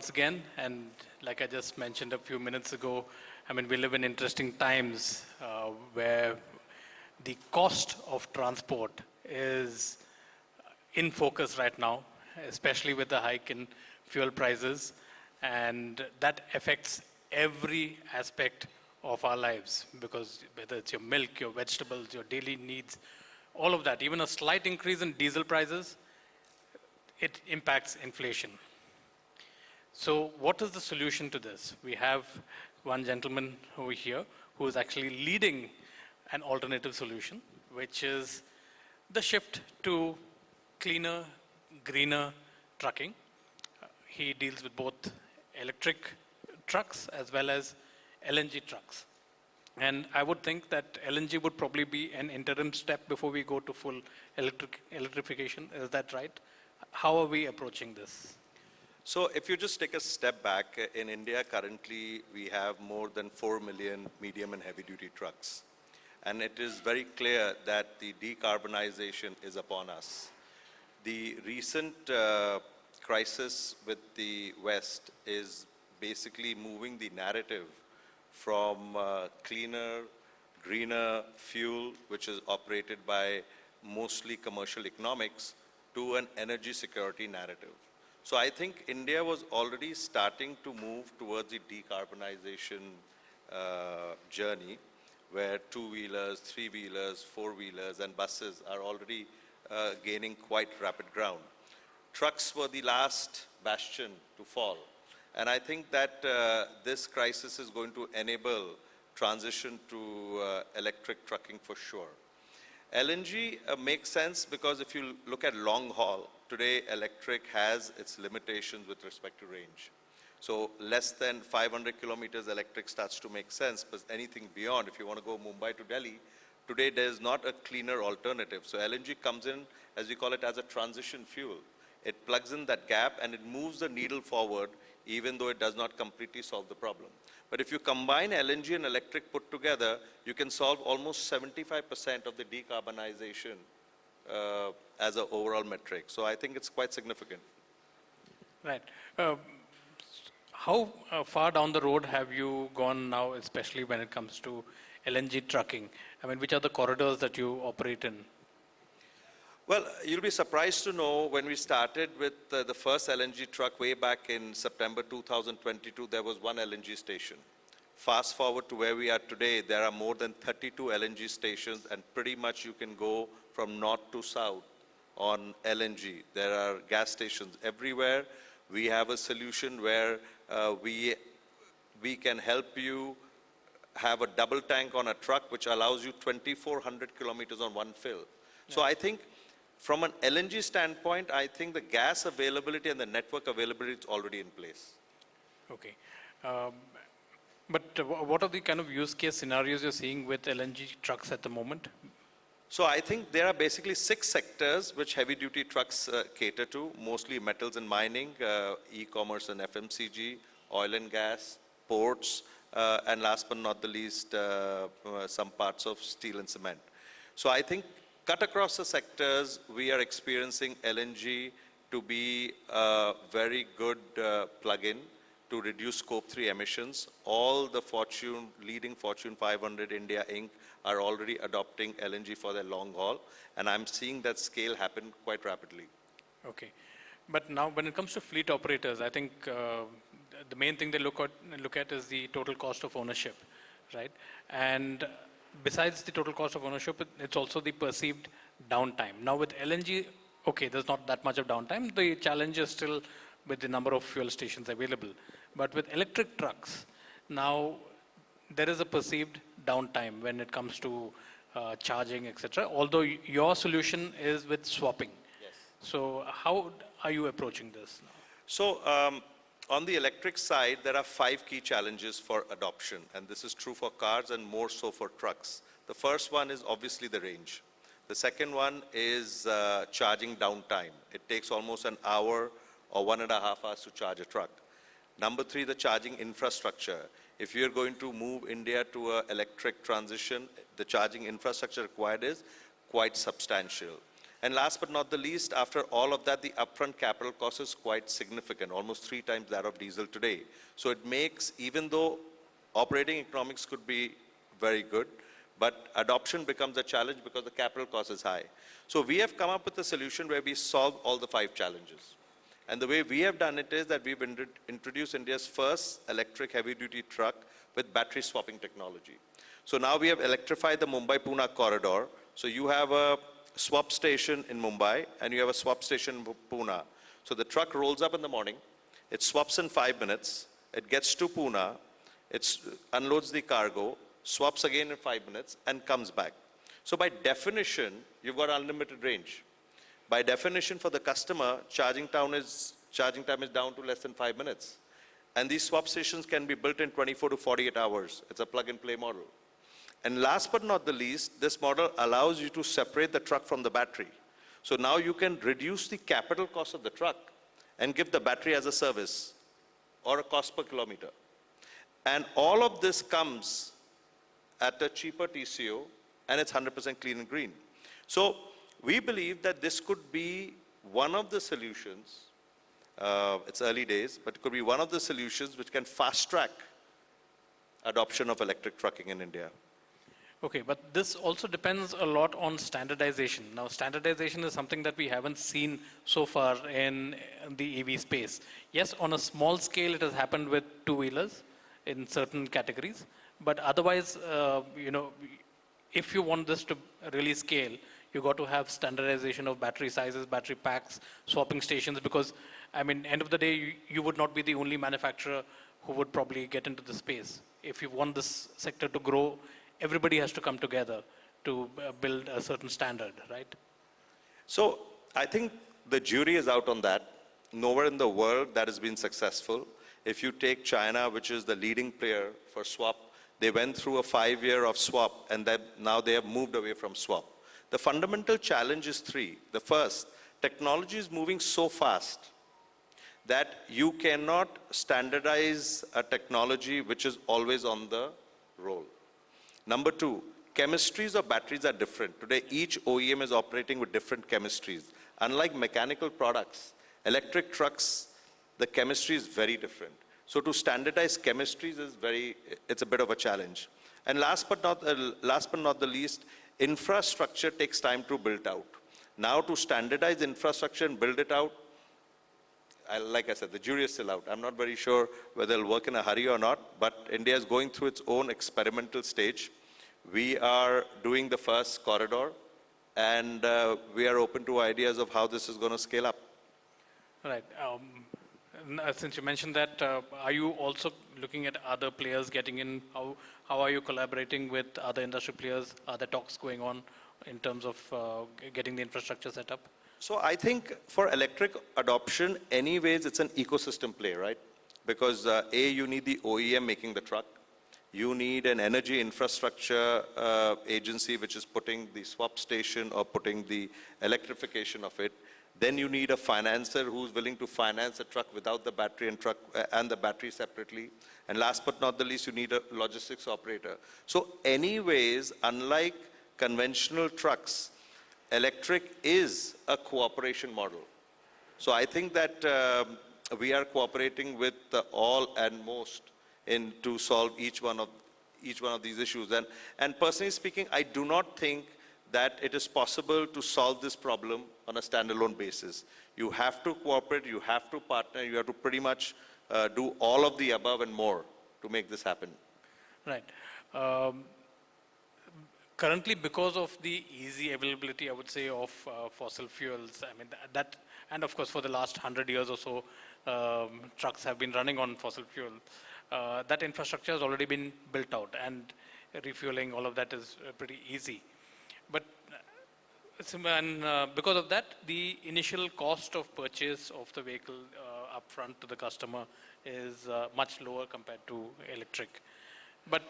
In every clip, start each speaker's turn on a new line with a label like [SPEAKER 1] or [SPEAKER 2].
[SPEAKER 1] once again. And like I just mentioned a few minutes ago, I mean, we live in interesting times where the cost of transport is in focus right now, especially with the hike in fuel prices. And that affects every aspect of our lives, because whether it's your milk, your vegetables, your daily needs, all of that, even a slight increase in diesel prices, it impacts inflation. So what is the solution to this? We have one gentleman over here who is actually leading an alternative solution, which is the shift to cleaner, greener trucking. He deals with both electric trucks as well as LNG trucks. And I would think that LNG would probably be an interim step before we go to full electrification. Is that right? How are we approaching this?
[SPEAKER 2] So if you just take a step back, in India currently we have more than 4 million medium and heavy duty trucks. And it is very clear that the decarbonization is upon us. The recent crisis with the West is basically moving the narrative from cleaner, greener fuel, which is operated by mostly commercial economics, to an energy security narrative. So I think India was already starting to move towards the decarbonization journey, where two-wheelers, three-wheelers, four-wheelers, and buses are already gaining quite rapid ground. Trucks were the last bastion to fall. And I think that this crisis is going to enable transition to electric trucking for sure. LNG makes sense because if you look at long haul, today electric has its limitations with respect to range. So less than 500 kilometers electric starts to make sense, but anything beyond, if you want to go Mumbai to Delhi, today there's not a cleaner alternative. So LNG comes in, as we call it, as a transition fuel. It plugs in that gap and it moves the needle forward, even though it does not completely solve the problem. But if you combine LNG and electric put together, you can solve almost 75% of the decarbonization as an overall metric. So I think it's quite significant.
[SPEAKER 1] Right. How far down the road have you gone now, especially when it comes to LNG trucking? I mean, which are the corridors that you operate in?
[SPEAKER 2] Well, you'll be surprised to know when we started with the first LNG truck way back in September 2022, there was one LNG station. Fast forward to where we are today, there are more than 32 LNG stations, and pretty much you can go from north to south on LNG. There are gas stations everywhere. We have a solution where we can help you have a double tank on a truck, which allows you 2,400 kilometers on one fill. Yeah. So I think from an LNG standpoint, I think the gas availability and the network availability is already in place.
[SPEAKER 1] Okay. But what are the kind of use case scenarios you're seeing with LNG trucks at the moment?
[SPEAKER 2] So I think there are basically 6 sectors which heavy duty trucks cater to, mostly metals and mining, e-commerce and FMCG, oil and gas, ports, and last but not the least, some parts of steel and cement. So I think cut across the sectors, we are experiencing LNG to be a very good plug-in to reduce scope 3 emissions. All the leading Fortune 500 India Inc. are already adopting LNG for their long haul, and I'm seeing that scale happen quite rapidly.
[SPEAKER 1] Okay. But now when it comes to fleet operators, I think the main thing they look at is the total cost of ownership, right? And besides the total cost of ownership, it's also the perceived downtime. Now with LNG, okay, there's not that much of downtime. The challenge is still with the number of fuel stations available. But with electric trucks, now there is a perceived downtime when it comes to charging, etc. Although your solution is with swapping.
[SPEAKER 2] Yes.
[SPEAKER 1] So how are you approaching this now?
[SPEAKER 2] So on the electric side, there are 5 key challenges for adoption, and this is true for cars and more so for trucks. The first one is obviously the range. The second one is charging downtime. It takes almost an hour or 1.5 hours to charge a truck. Number 3, the charging infrastructure. If you're going to move India to an electric transition, the charging infrastructure required is quite substantial. And last but not the least, after all of that, the upfront capital cost is quite significant, almost 3 times that of diesel today. So it makes, even though operating economics could be very good, but adoption becomes a challenge because the capital cost is high. So we have come up with a solution where we solve all the 5 challenges. And the way we have done it is that we've introduced India's first electric heavy-duty truck with battery swapping technology. So now we have electrified the Mumbai-Pune corridor. So you have a swap station in Mumbai and you have a swap station in Pune. So the truck rolls up in the morning, it swaps in 5 minutes, it gets to Pune, it unloads the cargo, swaps again in 5 minutes and comes back. So by definition, you've got unlimited range. By definition for the customer, charging time is down to less than 5 minutes. And these swap stations can be built in 24 to 48 hours. It's a plug and play model. And last but not the least, this model allows you to separate the truck from the battery. So now you can reduce the capital cost of the truck and give the battery as a service or a cost per kilometer. And all of this comes at a cheaper TCO and it's 100% clean and green. So we believe that this could be one of the solutions, it's early days, but it could be one of the solutions which can fast track adoption of electric trucking in India.
[SPEAKER 1] Okay, but this also depends a lot on standardization. Now, standardization is something that we haven't seen so far in the EV space. Yes, on a small scale, it has happened with two-wheelers in certain categories, but otherwise, if you want this to really scale, you got to have standardization of battery sizes, battery packs, swapping stations, because, end of the day, you would not be the only manufacturer who would probably get into the space. If you want this sector to grow, everybody has to come together to build a certain standard, right?
[SPEAKER 2] So I think the jury is out on that. Nowhere in the world that has been successful. If you take China, which is the leading player for swap, they went through a 5-year of swap and now they have moved away from swap. The fundamental challenge is 3. The first, technology is moving so fast that you cannot standardize a technology which is always on the roll. Number 2, chemistries of batteries are different. Today, each OEM is operating with different chemistries. Unlike mechanical products, electric trucks, the chemistry is very different. So to standardize chemistries it's a bit of a challenge. And last but not the least, infrastructure takes time to build out. Now to standardize infrastructure and build it out, like I said, the jury is still out. I'm not very sure whether it'll work in a hurry or not, but India is going through its own experimental stage. We are doing the first corridor, and we are open to ideas of how this is going to scale up.
[SPEAKER 1] Right. Since you mentioned that, are you also looking at other players getting in? How are you collaborating with other industry players? Are there talks going on in terms of getting the infrastructure set up?
[SPEAKER 2] So I think for electric adoption, anyways, it's an ecosystem play, right? Because you need the OEM making the truck. You need an energy infrastructure agency which is putting the swap station or putting the electrification of it. Then you need a financer who's willing to finance a truck without the battery and the battery separately. And last but not the least, you need a logistics operator. So anyways, unlike conventional trucks, electric is a cooperation model. So I think that we are cooperating with all and most to solve each one of these issues. And personally speaking, I do not think that it is possible to solve this problem on a standalone basis. You have to cooperate, you have to partner, you have to pretty much do all of the above and more to make this happen.
[SPEAKER 1] Right. Currently, because of the easy availability, I would say, of fossil fuels, and of course, for the last 100 years or so, trucks have been running on fossil fuel. That infrastructure has already been built out, and refueling, all of that is pretty easy. But because of that, the initial cost of purchase of the vehicle upfront to the customer is much lower compared to electric. But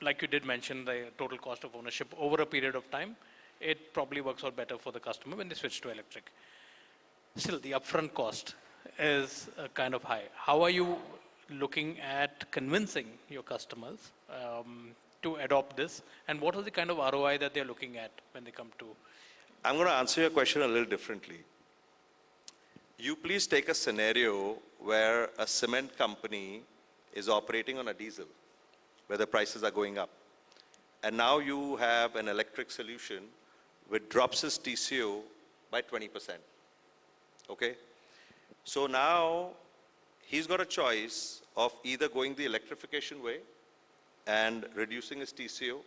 [SPEAKER 1] like you did mention, the total cost of ownership over a period of time, it probably works out better for the customer when they switch to electric. Still, the upfront cost is kind of high. How are you looking at convincing your customers to adopt this? And what is the kind of ROI that they're looking at when they come to
[SPEAKER 2] I'm going to answer your question a little differently. You please take a scenario where a cement company is operating on a diesel, where the prices are going up. And now you have an electric solution which drops its TCO by 20%. Okay? So now he's got a choice of either going the electrification way and reducing his TCO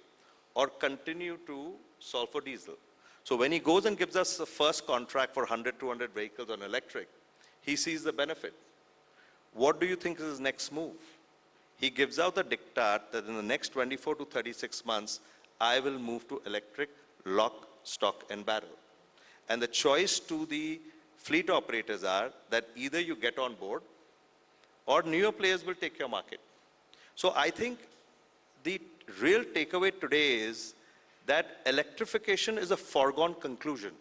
[SPEAKER 2] or continue to solve for diesel. So when he goes and gives us the first contract for 100, 200 vehicles on electric, he sees the benefit. What do you think is his next move? He gives out the diktat that in the next 24 to 36 months, I will move to electric, lock, stock, and barrel. And the choice to the fleet operators are that either you get on board or newer players will take your market. So I think the real takeaway today is that electrification is a foregone conclusion.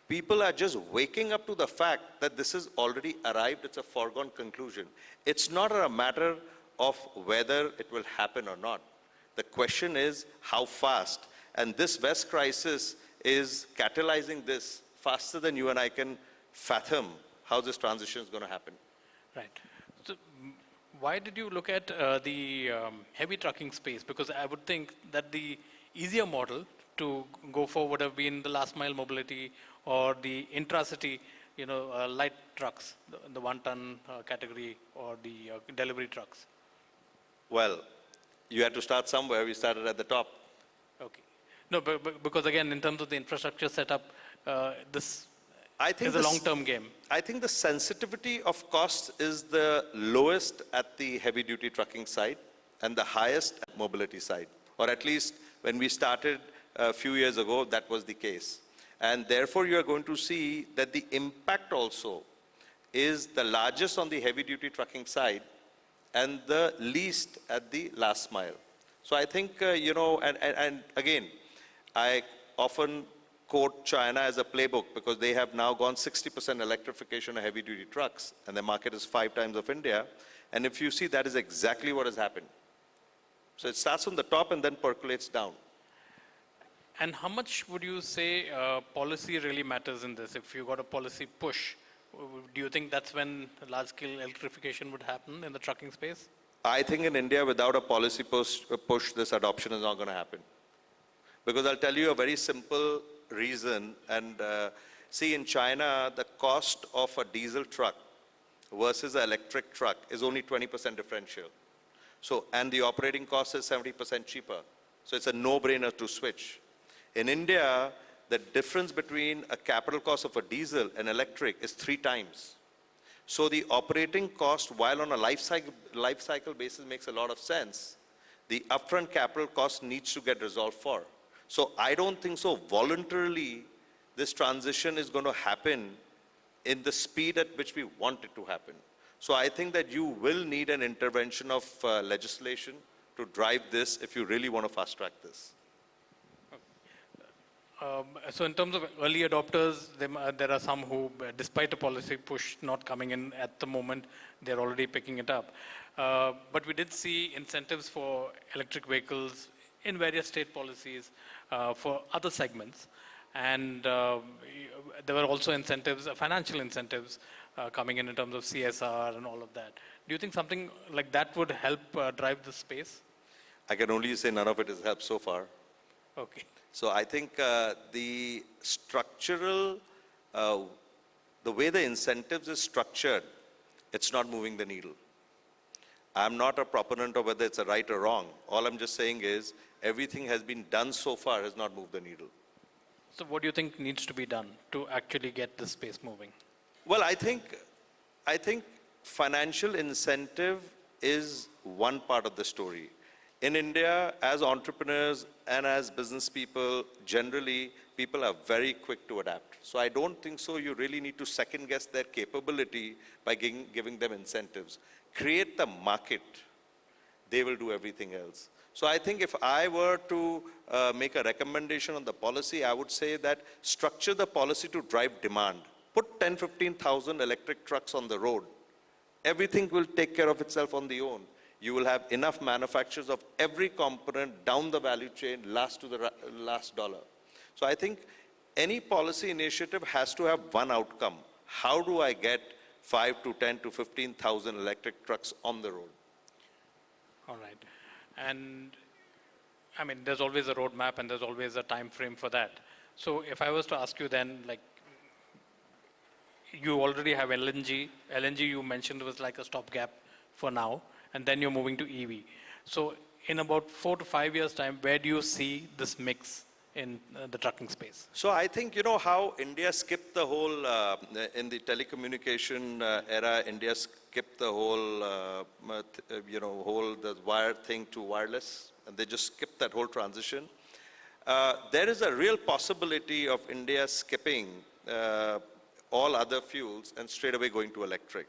[SPEAKER 2] People are just waking up to the fact that this has already arrived. It's a foregone conclusion. It's not a matter of whether it will happen or not. The question is how fast. And this West crisis is catalyzing this faster than you and I can fathom how this transition is going to happen.
[SPEAKER 1] Right. So why did you look at the heavy trucking space? Because I would think that the easier model to go for would have been the last mile mobility or the intracity, light trucks, the 1-ton category, or the delivery trucks.
[SPEAKER 2] Well, you had to start somewhere. We started at the top.
[SPEAKER 1] Okay. No, but because again, in terms of the infrastructure setup, this is a long-term game.
[SPEAKER 2] I think the sensitivity of costs is the lowest at the heavy-duty trucking side and the highest at mobility side. Or at least when we started a few years ago, that was the case. And therefore, you are going to see that the impact also is the largest on the heavy-duty trucking side and the least at the last mile. So I think, and again, I often quote China as a playbook because they have now gone 60% electrification of heavy-duty trucks, and their market is 5 times of India. And if you see, that is exactly what has happened. So it starts from the top and then percolates down.
[SPEAKER 1] And how much would you say policy really matters in this? If you got a policy push, do you think that's when large-scale electrification would happen in the trucking space?
[SPEAKER 2] I think in India, without a policy push, this adoption is not going to happen. Because I'll tell you a very simple reason. And see, in China, the cost of a diesel truck versus an electric truck is only 20% differential. So, and the operating cost is 70% cheaper. So it's a no-brainer to switch. In India, the difference between a capital cost of a diesel and electric is 3 times. So the operating cost, while on a life cycle basis makes a lot of sense, the upfront capital cost needs to get resolved for. So I don't think so voluntarily this transition is going to happen in the speed at which we want it to happen. So I think that you will need an intervention of legislation to drive this if you really want to fast track this.
[SPEAKER 1] So in terms of early adopters, there are some who, despite a policy push not coming in at the moment, they're already picking it up. But we did see incentives for electric vehicles in various state policies for other segments. And there were also incentives, financial incentives coming in terms of CSR and all of that. Do you think something like that would help drive the space?
[SPEAKER 2] I can only say none of it has helped so far.
[SPEAKER 1] Okay.
[SPEAKER 2] So I think the structural, the way the incentives is structured, it's not moving the needle. I'm not a proponent of whether it's a right or wrong. All I'm just saying is everything has been done so far has not moved the needle.
[SPEAKER 1] So what do you think needs to be done to actually get the space moving?
[SPEAKER 2] Well, I think financial incentive is one part of the story. In India, as entrepreneurs and as business people, generally, people are very quick to adapt. So I don't think so you really need to second guess their capability by giving them incentives. Create the market. They will do everything else. So I think if I were to make a recommendation on the policy, I would say that structure the policy to drive demand. Put 10, 15,000 electric trucks on the road. Everything will take care of itself on the own. You will have enough manufacturers of every component down the value chain, last to the last dollar. So I think any policy initiative has to have one outcome. How do I get 5 to 10 to 15,000 electric trucks on the road?
[SPEAKER 1] All right. And I mean, there's always a roadmap and there's always a time frame for that. So if I was to ask you then, like, you already have LNG. LNG you mentioned was like a stopgap for now, and then you're moving to EV. So in about 4 to 5 years' time, where do you see this mix in the trucking space?
[SPEAKER 2] So I think, you know, how India skipped the whole, in the telecommunication era, India skipped the whole, the wire thing to wireless, and they just skipped that whole transition. There is a real possibility of India skipping all other fuels and straight away going to electric.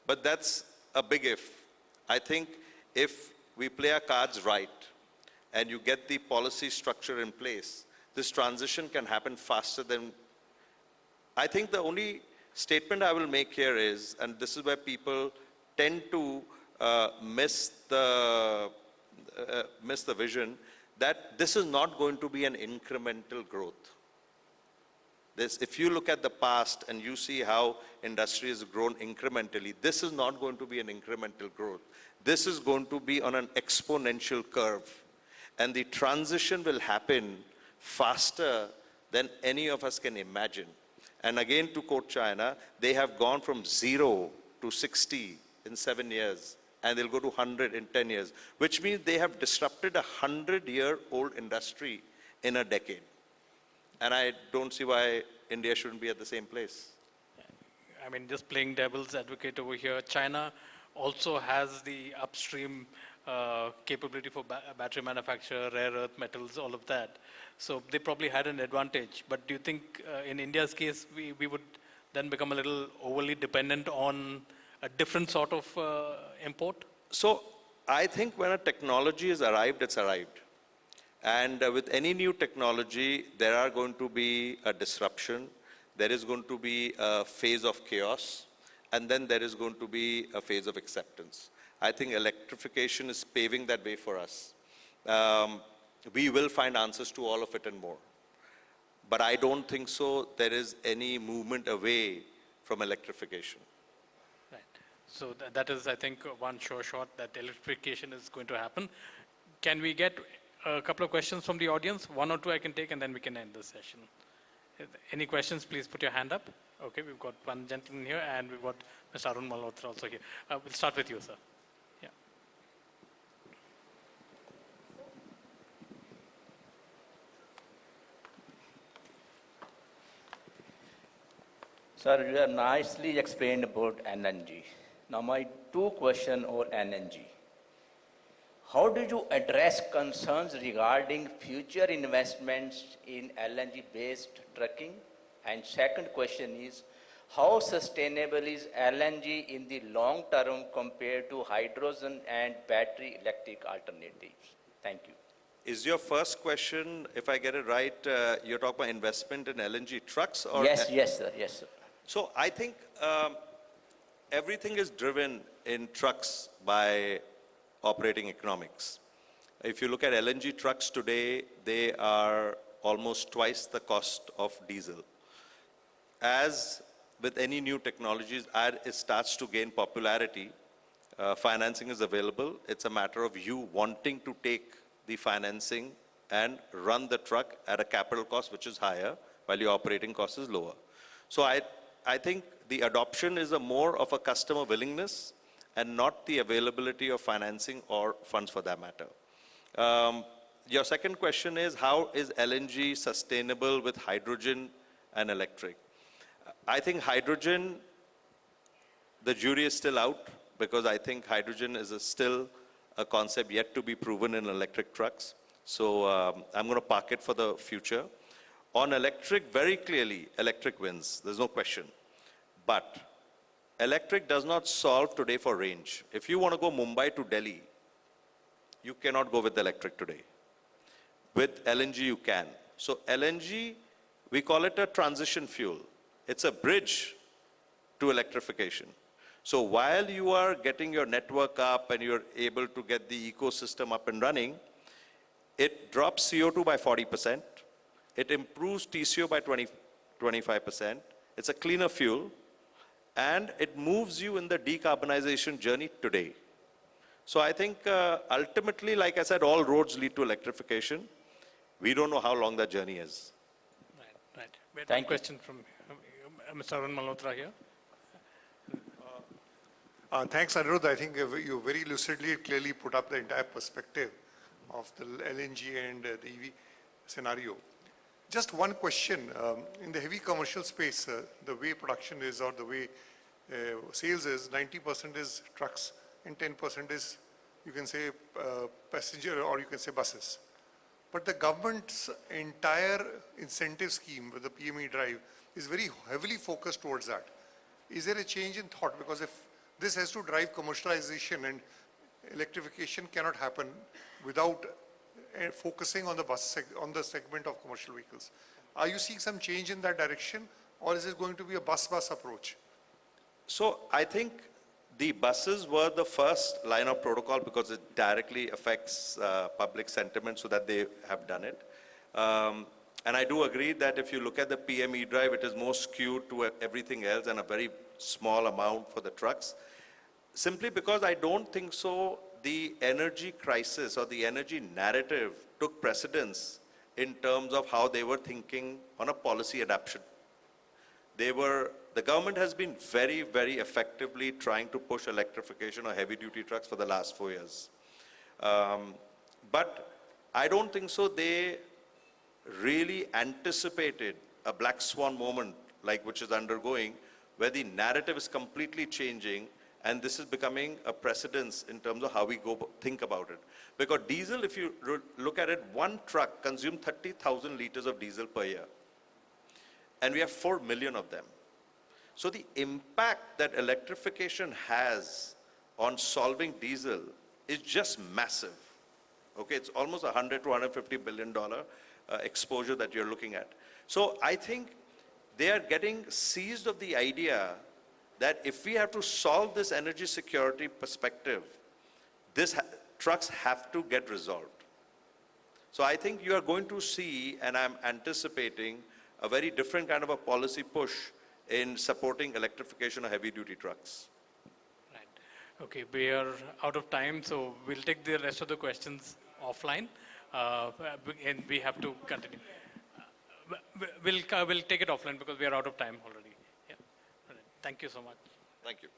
[SPEAKER 2] But that's a big if. I think if we play our cards right and you get the policy structure in place, this transition can happen faster than. I think the only statement I will make here is, and this is where people tend to miss the vision, that this is not going to be an incremental growth. If you look at the past and you see how industry has grown incrementally, this is not going to be an incremental growth. This is going to be on an exponential curve. And the transition will happen faster than any of us can imagine. And again, to quote China, they have gone from 0 to 60 in 7 years, and they'll go to 100 in 10 years, which means they have disrupted a 100-year-old industry in a decade. And I don't see why India shouldn't be at the same place.
[SPEAKER 1] I mean, just playing devil's advocate over here, China also has the upstream capability for battery manufacture, rare earth metals, all of that. So they probably had an advantage. But do you think in India's case, we would then become a little overly dependent on a different sort of import?
[SPEAKER 2] So I think when a technology is arrived, it's arrived. And with any new technology, there are going to be a disruption. There is going to be a phase of chaos. And then there is going to be a phase of acceptance. I think electrification is paving that way for us. We will find answers to all of it and more. But I don't think so there is any movement away from electrification.
[SPEAKER 1] Right. So that is, I think, one sure shot that electrification is going to happen. Can we get a couple of questions from the audience? 1 or 2 I can take, and then we can end the session. Any questions, please put your hand up. Okay, we've got one gentleman here, and we've got Mr. Arun Malhotra also here. We'll start with you, sir. Yeah.
[SPEAKER 3] Sir, you have nicely explained about LNG. Now my 2 questions on LNG. How do you address concerns regarding future investments in LNG-based trucking? And second question is, how sustainable is LNG in the long term compared to hydrogen and battery electric alternatives? Thank you.
[SPEAKER 2] Is your first question, if I get it right, you're talking about investment in LNG trucks? Or
[SPEAKER 3] Yes, sir. Yes, sir.
[SPEAKER 2] So I think everything is driven in trucks by operating economics. If you look at LNG trucks today, they are almost twice the cost of diesel. As with any new technologies, as it starts to gain popularity, financing is available. It's a matter of you wanting to take the financing and run the truck at a capital cost which is higher, while your operating cost is lower. So I think the adoption is more of a customer willingness and not the availability of financing or funds for that matter. Your second question is, how is LNG sustainable with hydrogen and electric? I think hydrogen, the jury is still out, because I think hydrogen is still a concept yet to be proven in electric trucks. So I'm going to park it for the future. On electric, very clearly, electric wins. There's no question. But electric does not solve today for range. If you want to go Mumbai to Delhi, you cannot go with electric today. With LNG, you can. So LNG, we call it a transition fuel. It's a bridge to electrification. So while you are getting your network up and you're able to get the ecosystem up and running, it drops CO2 by 40%. It improves TCO by 25%. It's a cleaner fuel. And it moves you in the decarbonization journey today. So I think ultimately, like I said, all roads lead to electrification. We don't know how long that journey is.
[SPEAKER 1] Right. We had
[SPEAKER 3] Thank
[SPEAKER 1] one
[SPEAKER 3] you.
[SPEAKER 1] question from Mr. Arun Malhotra here.
[SPEAKER 4] Thanks, Anirudh. I think you very lucidly, clearly put up the entire perspective of the LNG and the EV scenario. Just one question. In the heavy commercial space, the way production is or the way sales is, 90% is trucks and 10% is, you can say, passenger or you can say buses. But the government's entire incentive scheme with the PME drive is very heavily focused towards that. Is there a change in thought? Because if this has to drive commercialization and electrification cannot happen without focusing on on the segment of commercial vehicles. Are you seeing some change in that direction, or is it going to be a bus approach?
[SPEAKER 2] So I think the buses were the first line of protocol because it directly affects public sentiment, so that they have done it. And I do agree that if you look at the PME drive, it is more skewed to everything else and a very small amount for the trucks. Simply because I don't think so the energy crisis or the energy narrative took precedence in terms of how they were thinking on a policy adoption. The government has been very, very effectively trying to push electrification of heavy-duty trucks for the last 4 years. But I don't think so they really anticipated a black swan moment like which is undergoing, where the narrative is completely changing, and this is becoming a precedence in terms of how we think about it. Because diesel, if you look at it, one truck consumes 30,000 liters of diesel per year. And we have 4 million of them. So the impact that electrification has on solving diesel is just massive. Okay, it's almost $100 to $150 billion exposure that you're looking at. So I think they are getting seized of the idea that if we have to solve this energy security perspective, trucks have to get resolved. So I think you are going to see, and I'm anticipating, a very different kind of a policy push in supporting electrification of heavy-duty trucks.
[SPEAKER 1] Right. Okay, we are out of time, so we'll take the rest of the questions offline, and we have to continue. We'll take it offline because we are out of time already. Yeah. All right. Thank you so much.
[SPEAKER 2] Thank you.